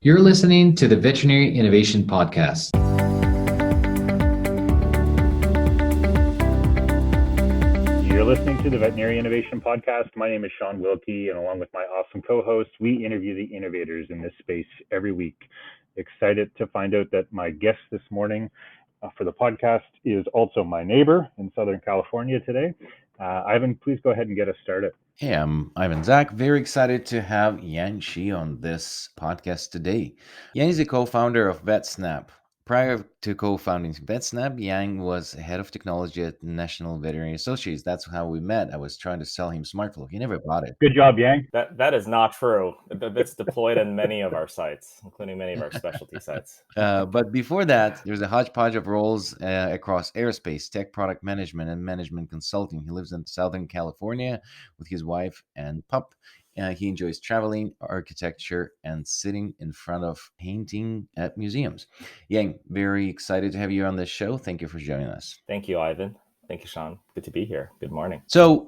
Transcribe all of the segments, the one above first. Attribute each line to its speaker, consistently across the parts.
Speaker 1: You're listening to the Veterinary Innovation Podcast.
Speaker 2: You're listening to the Veterinary Innovation Podcast. My name is Sean Wilkie, and along with my awesome co-host, we interview the innovators in this space every week. Excited to find out that my guest this morning for the podcast is also my neighbor in Southern California today. Ivan, please go ahead and get us started.
Speaker 3: Hey, I'm Ivan Zach. Very excited to have Yang Shi on this podcast today. Yang is the co-founder of VetSnap. Prior to co-founding VetSnap, Yang was head of technology at National Veterinary Associates. That's how we met. I was trying to sell him SmartFlow. He never bought it.
Speaker 2: Good job, Yang.
Speaker 4: That is not true. That's deployed in many of our sites, including many of our specialty sites.
Speaker 3: But before that, there's a hodgepodge of roles across aerospace, tech product management, and management consulting. He lives in Southern California with his wife and pup. He enjoys traveling, architecture, and sitting in front of painting at museums. Yang, very excited to have you on this show. Thank you for joining us.
Speaker 4: Thank you, Ivan. Thank you, Sean. Good to be here. Good morning.
Speaker 3: So,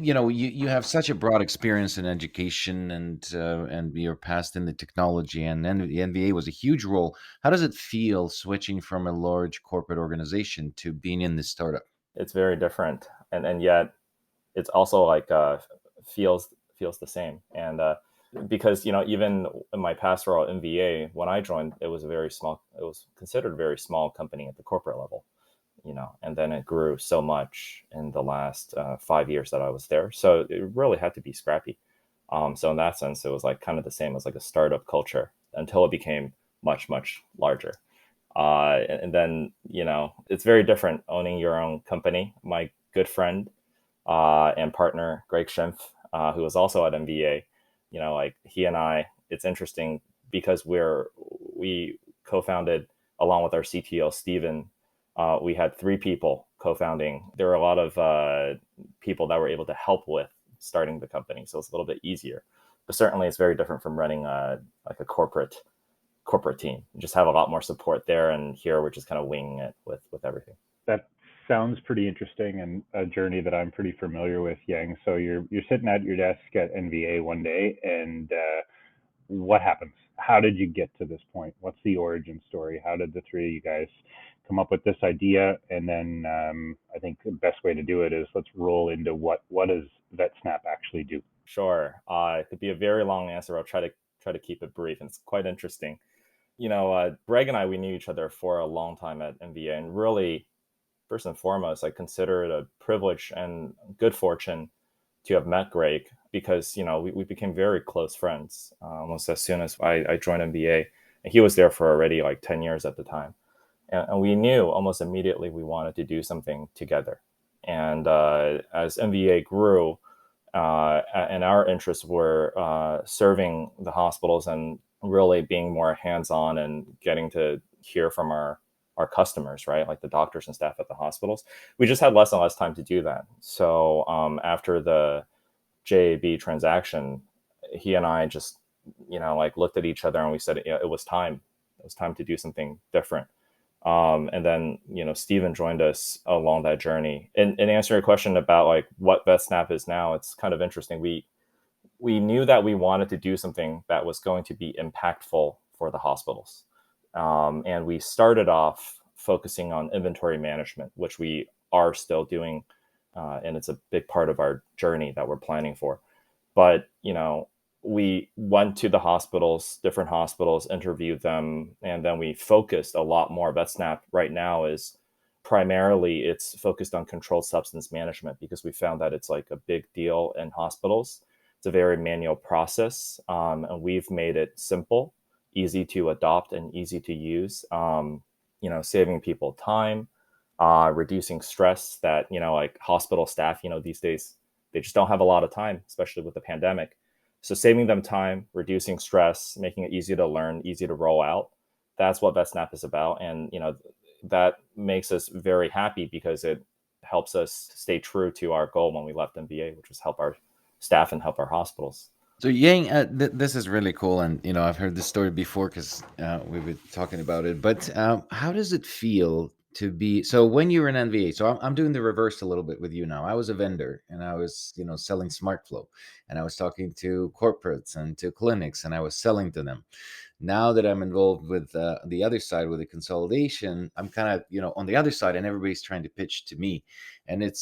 Speaker 3: you have such a broad experience in education and your past in the technology, and then the NVA was a huge role. How does it feel switching from a large corporate organization to being in this startup?
Speaker 4: It's very different, and yet it's also like feels the same. And because even in my past role at NVA, when I joined, it was considered a very small company at the corporate level. And then it grew so much in the last 5 years that I was there. So it really had to be scrappy. So in that sense, it was like kind of the same as like a startup culture until it became much, much larger. And then, it's very different owning your own company. My good friend and partner, Greg Schimpf, who was also at MBA, like he and I, it's interesting because we co-founded along with our CTO, Steven. We had 3 people co-founding. There were a lot of people that were able to help with starting the company, so it's a little bit easier. But certainly, it's very different from running a corporate team. You just have a lot more support there, and here we're just kind of winging it with everything.
Speaker 2: That sounds pretty interesting and a journey that I'm pretty familiar with, Yang. So you're sitting at your desk at NVA one day, and what happens? How did you get to this point? What's the origin story? How did the 3 of you guys come up with this idea? And then I think the best way to do it is let's roll into what does VetSnap actually do?
Speaker 4: Sure. It could be a very long answer. I'll try to keep it brief, and it's quite interesting. Greg and I, we knew each other for a long time at MVA, and really, first and foremost, I consider it a privilege and good fortune to have met Greg because, we became very close friends almost as soon as I joined MBA. And he was there for already like 10 years at the time. And we knew almost immediately we wanted to do something together. And as MBA grew, and our interests were serving the hospitals and really being more hands-on and getting to hear from our customers, right? Like the doctors and staff at the hospitals. We just had less and less time to do that. So after the JAB transaction, he and I just, looked at each other and we said, it was time. It was time to do something different. And then, Steven joined us along that journey. And answering your question about like what VetSnap is now, it's kind of interesting. We knew that we wanted to do something that was going to be impactful for the hospitals. And we started off focusing on inventory management, which we are still doing. And it's a big part of our journey that we're planning for. But, we went to the hospitals, different hospitals, interviewed them, and then we focused a lot more. VetSnap right now is primarily it's focused on controlled substance management because we found that it's like a big deal in hospitals. It's a very manual process, and we've made it simple, easy to adopt, and easy to use. Saving people time, reducing stress that like hospital staff, these days they just don't have a lot of time, especially with the pandemic. So saving them time, reducing stress, making it easy to learn, easy to roll out. That's what VetSnap is about. And, that makes us very happy because it helps us stay true to our goal when we left MBA, which was help our staff and help our hospitals.
Speaker 3: So Yang, this is really cool, and I've heard this story before because we've been talking about it. But how does it feel to be, so when you were an NVA, so I'm doing the reverse a little bit with you now. I was a vendor and I was, selling SmartFlow, and I was talking to corporates and to clinics, and I was selling to them. Now that I'm involved with the other side, with the consolidation, I'm kind of, on the other side, and everybody's trying to pitch to me, and it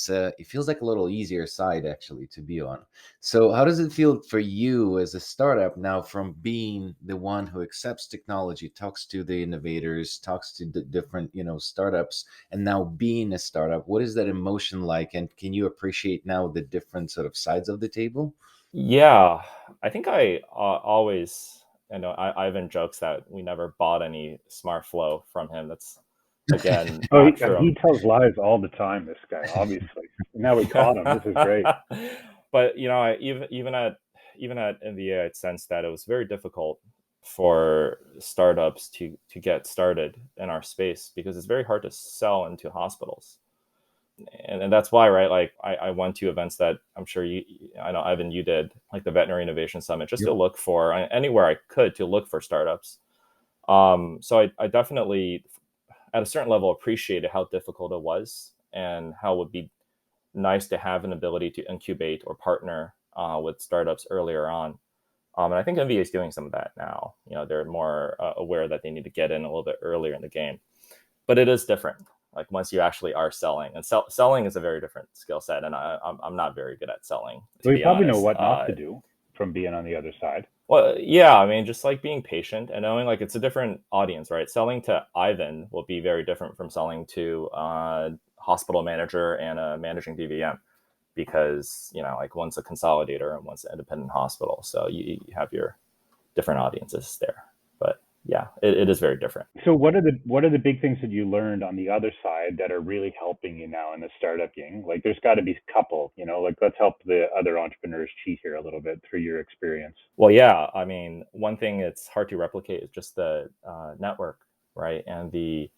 Speaker 3: feels like a little easier side actually to be on. So how does it feel for you as a startup now, from being the one who accepts technology, talks to the innovators, talks to the different, startups, and now being a startup? What is that emotion like? And can you appreciate now the different sort of sides of the table?
Speaker 4: Yeah, I think I always, Ivan jokes that we never bought any smart flow from him. That's again
Speaker 2: Oh,
Speaker 4: not
Speaker 2: he
Speaker 4: true.
Speaker 2: tells lies all the time, this guy, obviously. Now we caught him. This is great.
Speaker 4: But even at NVA, I sensed that it was very difficult for startups to get started in our space because it's very hard to sell into hospitals. And that's why, right? Like I went to events that I'm sure I know, Ivan, you did, like the Veterinary Innovation Summit, just
Speaker 3: Yep.
Speaker 4: to look for anywhere I could to look for startups. So I definitely, at a certain level, appreciated how difficult it was and how it would be nice to have an ability to incubate or partner with startups earlier on. And I think NVA is doing some of that now. They're more aware that they need to get in a little bit earlier in the game. But it is different. Like once you actually are selling, and selling is a very different skill set, and I'm not very good at selling.
Speaker 2: So you probably know
Speaker 4: honest.
Speaker 2: what not to do from being on the other side.
Speaker 4: Well, yeah, I mean, just like being patient and knowing like it's a different audience, right? Selling to Ivan will be very different from selling to a hospital manager and a managing DVM, because like one's a consolidator and one's an independent hospital, so you have your different audiences there. But yeah, it is very different.
Speaker 2: So what are the big things that you learned on the other side that are really helping you now in the startup game? Like there's got to be a couple, like let's help the other entrepreneurs cheat here a little bit through your experience.
Speaker 4: Well, yeah, I mean, one thing it's hard to replicate is just the network, right? And the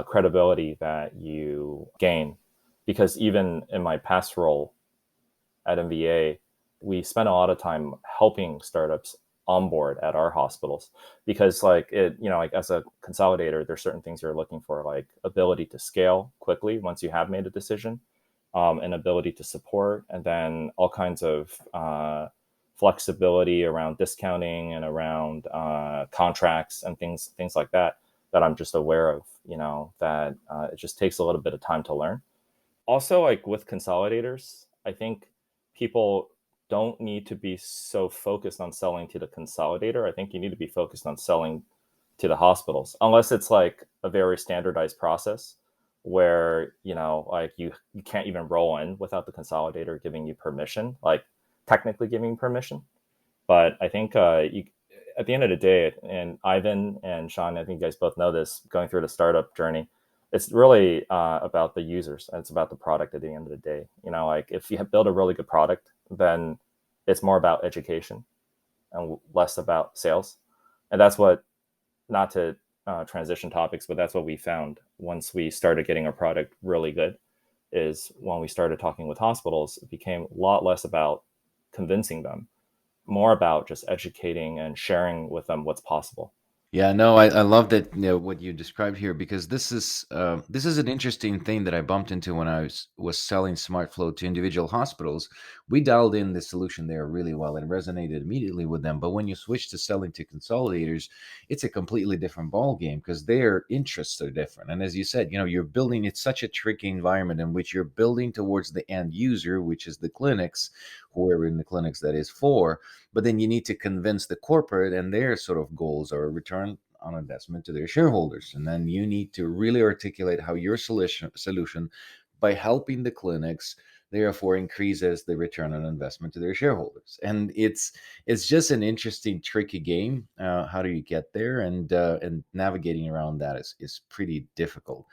Speaker 4: credibility that you gain. Because even in my past role at MVA, we spent a lot of time helping startups onboard at our hospitals, because like as a consolidator, there's certain things you're looking for, like ability to scale quickly once you have made a decision, and ability to support, and then all kinds of flexibility around discounting and around contracts and things like that I'm just aware of, that it just takes a little bit of time to learn. Also, like with consolidators, I think people don't need to be so focused on selling to the consolidator. I think you need to be focused on selling to the hospitals, unless it's like a very standardized process where, like you can't even roll in without the consolidator giving you permission, like technically giving permission. But I think at the end of the day, and Ivan and Shawn, I think you guys both know this, going through the startup journey, it's really about the users, and it's about the product at the end of the day. Like if you have built a really good product, then it's more about education and less about sales. And that's what, not to transition topics, but that's what we found once we started getting our product really good, is when we started talking with hospitals, it became a lot less about convincing them, more about just educating and sharing with them what's possible.
Speaker 3: Yeah, no, I love that, what you described here, because this is an interesting thing that I bumped into when I was selling SmartFlow to individual hospitals. We dialed in the solution there really well and resonated immediately with them. But when you switch to selling to consolidators, it's a completely different ball game, because their interests are different. And as you said, you're building, it's such a tricky environment in which you're building towards the end user, which is the clinics, whoever in the clinics that is for. But then you need to convince the corporate, and their sort of goals are a return on investment to their shareholders. And then you need to really articulate how your solution, by helping the clinics, therefore increases the return on investment to their shareholders. And it's just an interesting, tricky game. How do you get there? And navigating around that is pretty difficult.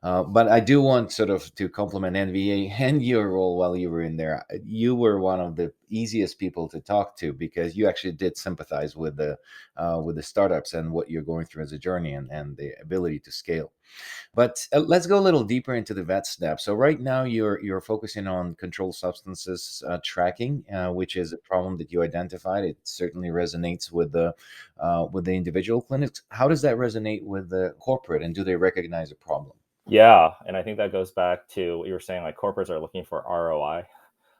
Speaker 3: But I do want sort of to compliment NVA and your role while you were in there. You were one of the easiest people to talk to, because you actually did sympathize with the startups and what you're going through as a journey, and the ability to scale. But let's go a little deeper into the VetSnap. So right now you're focusing on controlled substances tracking, which is a problem that you identified. It certainly resonates with the individual clinics. How does that resonate with the corporate, and do they recognize a problem?
Speaker 4: Yeah, and I think that goes back to what you were saying, like corporates are looking for ROI,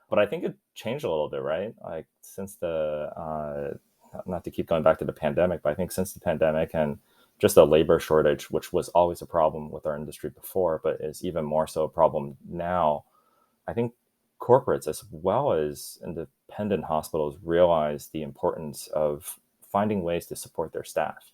Speaker 4: but I think it changed a little bit, right? Like since not to keep going back to the pandemic, but I think since the pandemic and just the labor shortage, which was always a problem with our industry before, but is even more so a problem now, I think corporates as well as independent hospitals realize the importance of finding ways to support their staff,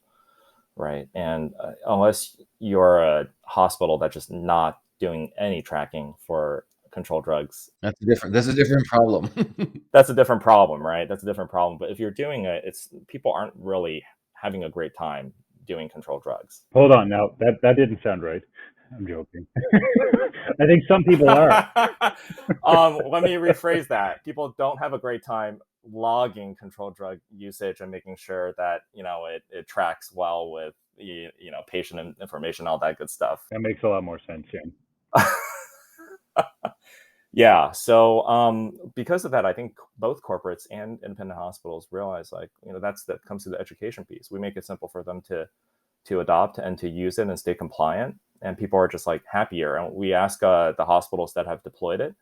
Speaker 4: right? And unless you're a hospital that's just not doing any tracking for controlled drugs,
Speaker 3: That's a different problem.
Speaker 4: that's a different problem, right? That's a different problem. But if you're doing it, it's people aren't really having a great time doing controlled drugs.
Speaker 2: Hold on, now that didn't sound right. I'm joking. I think some people are.
Speaker 4: Let me rephrase that. People don't have a great time logging controlled drug usage and making sure that it tracks well with patient information, all that good stuff.
Speaker 2: That makes a lot more sense, yeah.
Speaker 4: Yeah. So because of that, I think both corporates and independent hospitals realize that comes to the education piece. We make it simple for them to adopt and to use it and stay compliant. And people are just like happier. And we ask the hospitals that have deployed it,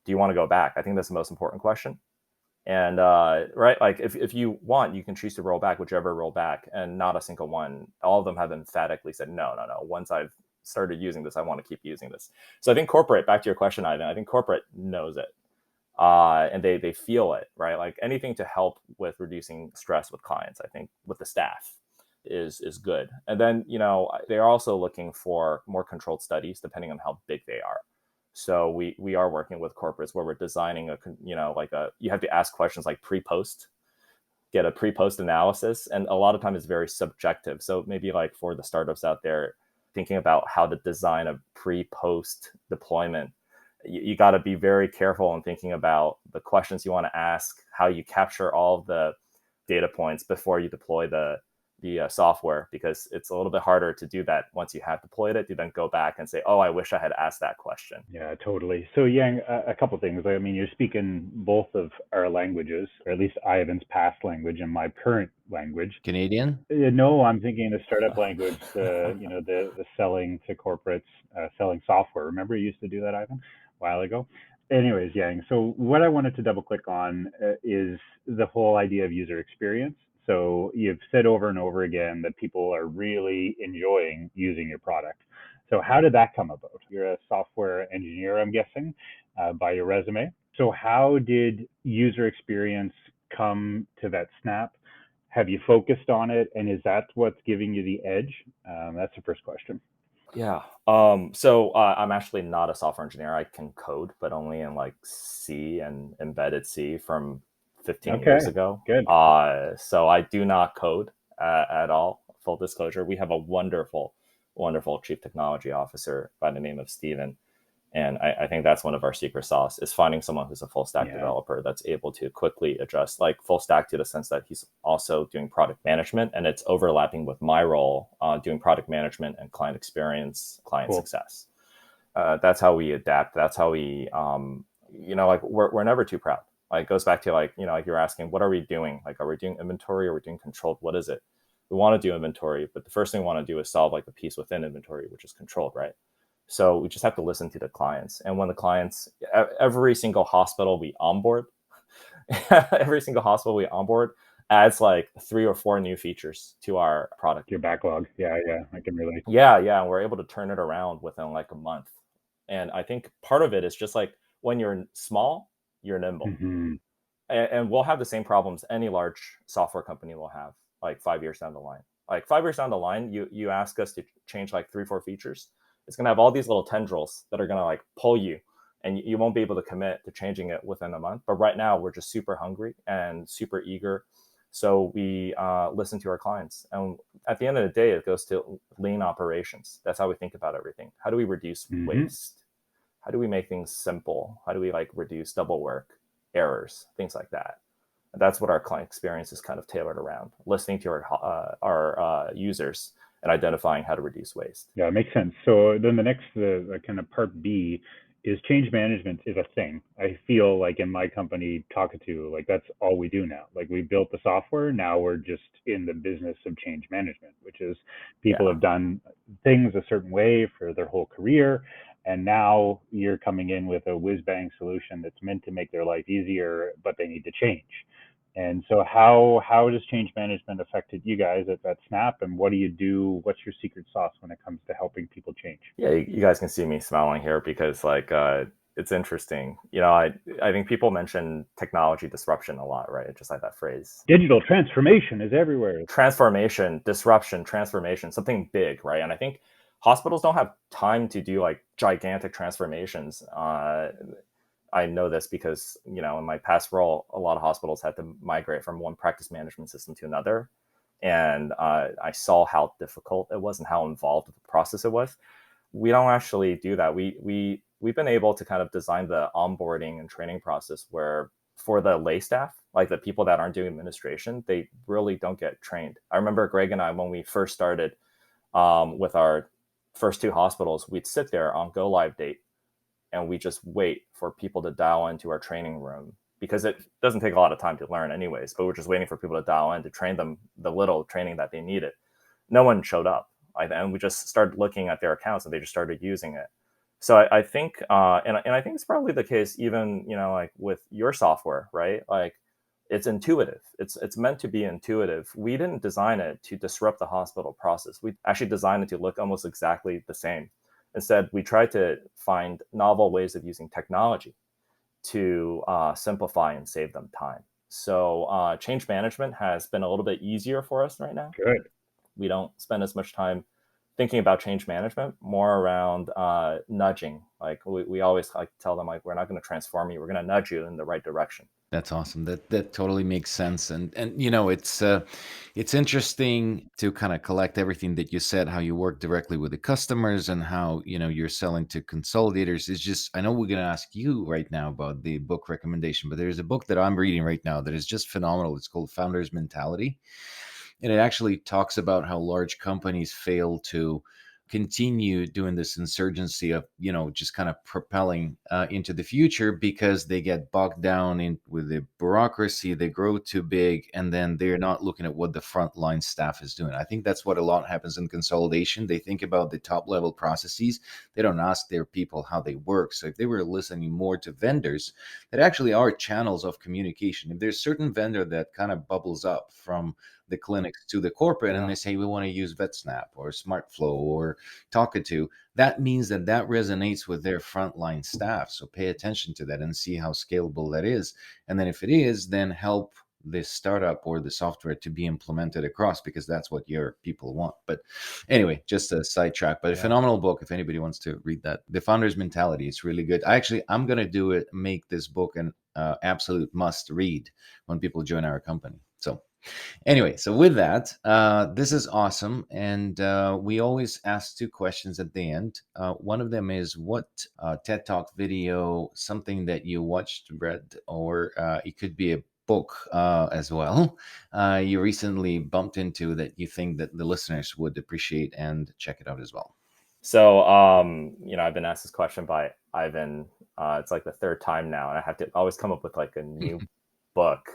Speaker 4: do you want to go back? I think that's the most important question. And right, like if you want, you can choose to roll back whichever roll back, and not a single one. All of them have emphatically said, no. Once I've started using this, I want to keep using this. So I think corporate, back to your question, Ivan, I think corporate knows it. And they feel it, right? Like anything to help with reducing stress with clients, I think with the staff is good. And then, they're also looking for more controlled studies depending on how big they are. So we are working with corporates where we're designing you have to ask questions like pre-post, get a pre-post analysis. And a lot of times it's very subjective. So maybe like for the startups out there thinking about how to design a pre-post deployment, you got to be very careful in thinking about the questions you want to ask, how you capture all of the data points before you deploy the software, because it's a little bit harder to do that once you have deployed it, to then go back and say, oh, I wish I had asked that question.
Speaker 2: Yeah, totally. So Yang, a couple things. I mean, you're speaking both of our languages, or at least Ivan's past language and my current language.
Speaker 3: Canadian?
Speaker 2: No, I'm thinking the startup language, the selling to corporates, selling software. Remember you used to do that, Ivan, a while ago? Anyways, Yang, so what I wanted to double click on is the whole idea of user experience. So you've said over and over again that people are really enjoying using your product. So how did that come about? You're a software engineer, I'm guessing, by your resume. So how did user experience come to VetSnap? Have you focused on it, and is that what's giving you the edge? That's the first question.
Speaker 4: Yeah. So I'm actually not a software engineer. I can code, but only in like C and embedded C from 15 years ago.
Speaker 2: Good.
Speaker 4: So I do not code at all. Full disclosure, we have a wonderful chief technology officer by the name of Steven. And I think that's one of our secret sauce, is finding someone who's a full stack developer that's able to quickly adjust, like full stack to the sense that he's also doing product management, and it's overlapping with my role doing product management and client experience, client success. That's how we adapt. That's how we, we're never too proud. Like it goes back to like you're asking, what are we doing? Like, are we doing inventory? Are we doing controlled? What is it? We want to do inventory, but the first thing we want to do is solve like the piece within inventory, which is controlled, right? So we just have to listen to the clients. And when the clients, every single hospital we onboard, adds like 3 or 4 new features to our product.
Speaker 2: Your backlog. Yeah, I can relate.
Speaker 4: Yeah. And we're able to turn it around within like a month. And I think part of it is just like when you're small, you're nimble.
Speaker 2: Mm-hmm.
Speaker 4: And we'll have the same problems any large software company will have like 5 years down the line. Like 5 years down the line, you ask us to change like 3, 4 features. It's going to have all these little tendrils that are going to like pull you, and you won't be able to commit to changing it within a month. But right now we're just super hungry and super eager. So we listen to our clients. And at the end of the day, it goes to lean operations. That's how we think about everything. How do we reduce waste? How do we make things simple? How do we like reduce double work, errors, things like that? And that's what our client experience is kind of tailored around, listening to our users and identifying how to reduce waste.
Speaker 2: Yeah, it makes sense. So then the next kind of part B is change management is a thing. I feel like in my company, Talkatoo, like that's all we do now. Like we built the software, now we're just in the business of change management, which is people have done things a certain way for their whole career. And now you're coming in with a whiz-bang solution that's meant to make their life easier, but they need to change. And so how does change management affected you guys at VetSnap, and what do you do? What's your secret sauce when it comes to helping people change?
Speaker 4: Yeah, you guys can see me smiling here because it's interesting. I think people mention technology disruption a lot, right? Just like that phrase.
Speaker 2: Digital transformation is everywhere.
Speaker 4: Transformation, disruption, transformation, something big, right? And I think hospitals don't have time to do like gigantic transformations. I know this because, in my past role, a lot of hospitals had to migrate from one practice management system to another. And I saw how difficult it was and how involved the process it was. We don't actually do that. We've been able to kind of design the onboarding and training process where for the lay staff, like the people that aren't doing administration, they really don't get trained. I remember Greg and I, when we first started with our first 2 hospitals, we'd sit there on go live date and we just wait for people to dial into our training room because it doesn't take a lot of time to learn anyways, but we're just waiting for people to dial in to train them the little training that they needed. No one showed up. And we just started looking at their accounts and they just started using it. So I think, and I think it's probably the case even, like with your software, right? Like it's intuitive. It's meant to be intuitive. We didn't design it to disrupt the hospital process. We actually designed it to look almost exactly the same. Instead, we tried to find novel ways of using technology to simplify and save them time. So change management has been a little bit easier for us right now.
Speaker 2: Good.
Speaker 4: We don't spend as much time thinking about change management, more around nudging. Like we always like tell them, like, we're not going to transform you. We're going to nudge you in the right direction.
Speaker 3: That's awesome. That totally makes sense. And it's interesting to kind of collect everything that you said, how you work directly with the customers and how, you're selling to consolidators. It's just, I know we're going to ask you right now about the book recommendation, but there's a book that I'm reading right now that is just phenomenal. It's called Founder's Mentality. And it actually talks about how large companies fail to continue doing this insurgency of, just kind of propelling into the future because they get bogged down in with the bureaucracy, they grow too big, and then they're not looking at what the frontline staff is doing. I think that's what a lot happens in consolidation. They think about the top level processes. They don't ask their people how they work. So if they were listening more to vendors that actually are channels of communication, if there's certain vendor that kind of bubbles up from the clinics to the corporate, and they say, we want to use VetSnap or SmartFlow or Talkative, that means that resonates with their frontline staff. So pay attention to that and see how scalable that is. And then if it is, then help the startup or the software to be implemented across, because that's what your people want. But anyway, just a sidetrack, but a phenomenal book. If anybody wants to read that, The Founder's Mentality, it's really good. I'm going to make this book an absolute must read when people join our company. So anyway, so with that, this is awesome. And we always ask 2 questions at the end. One of them is, what TED Talk video, something that you watched, read, or it could be a book as well, you recently bumped into that you think that the listeners would appreciate and check it out as well.
Speaker 4: So, I've been asked this question by Ivan. It's like the 3rd time now, and I have to always come up with like a new book.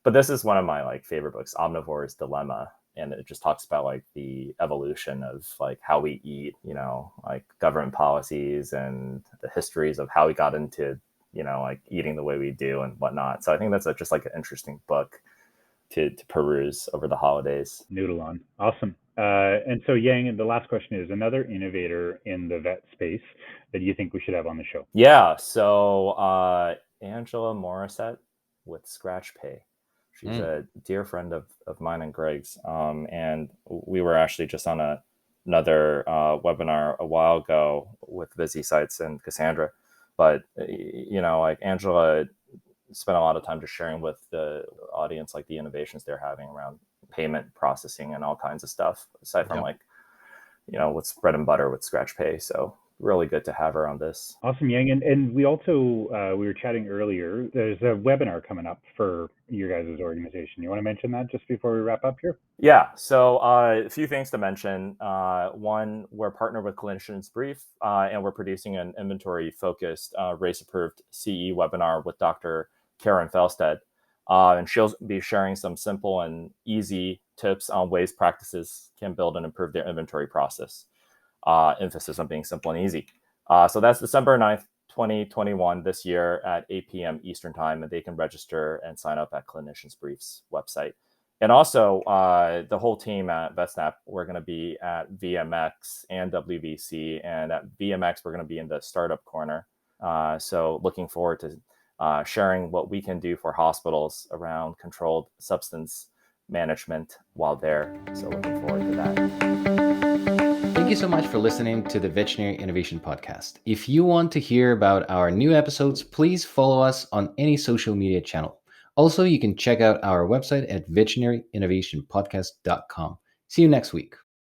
Speaker 4: But this is one of my like favorite books, Omnivore's Dilemma. And it just talks about like the evolution of like how we eat, like government policies and the histories of how we got into, like eating the way we do and whatnot. So I think that's just like an interesting book to peruse over the holidays.
Speaker 2: Noodle on. Awesome. And so Yang, the last question is, another innovator in the vet space that you think we should have on the show.
Speaker 4: Yeah. So Angela Morissette with ScratchPay. She's a dear friend of mine and Greg's. And we were actually just on another webinar a while ago with Busy Sites and Cassandra. But, like Angela spent a lot of time just sharing with the audience, like the innovations they're having around payment processing and all kinds of stuff, aside from what's bread and butter with ScratchPay. So really good to have her on this.
Speaker 2: Awesome, Yang. And we also, we were chatting earlier, there's a webinar coming up for your guys' organization. You want to mention that just before we wrap up here?
Speaker 4: Yeah, so a few things to mention. One, we're partnered with Clinicians Brief, and we're producing an inventory-focused, race-approved CE webinar with Dr. Karen Felstead. And she'll be sharing some simple and easy tips on ways practices can build and improve their inventory process. emphasis on being simple and easy. So that's December 9th, 2021, this year at 8 p.m. Eastern Time, and they can register and sign up at Clinicians Brief's website. And also, the whole team at VetSnap, we're going to be at VMX and WVC. And at VMX, we're going to be in the startup corner. So looking forward to sharing what we can do for hospitals around controlled substance management while there. So looking forward to that.
Speaker 1: Thank you so much for listening to the Veterinary Innovation Podcast. If you want to hear about our new episodes, please follow us on any social media channel. Also, you can check out our website at veterinaryinnovationpodcast.com. See you next week.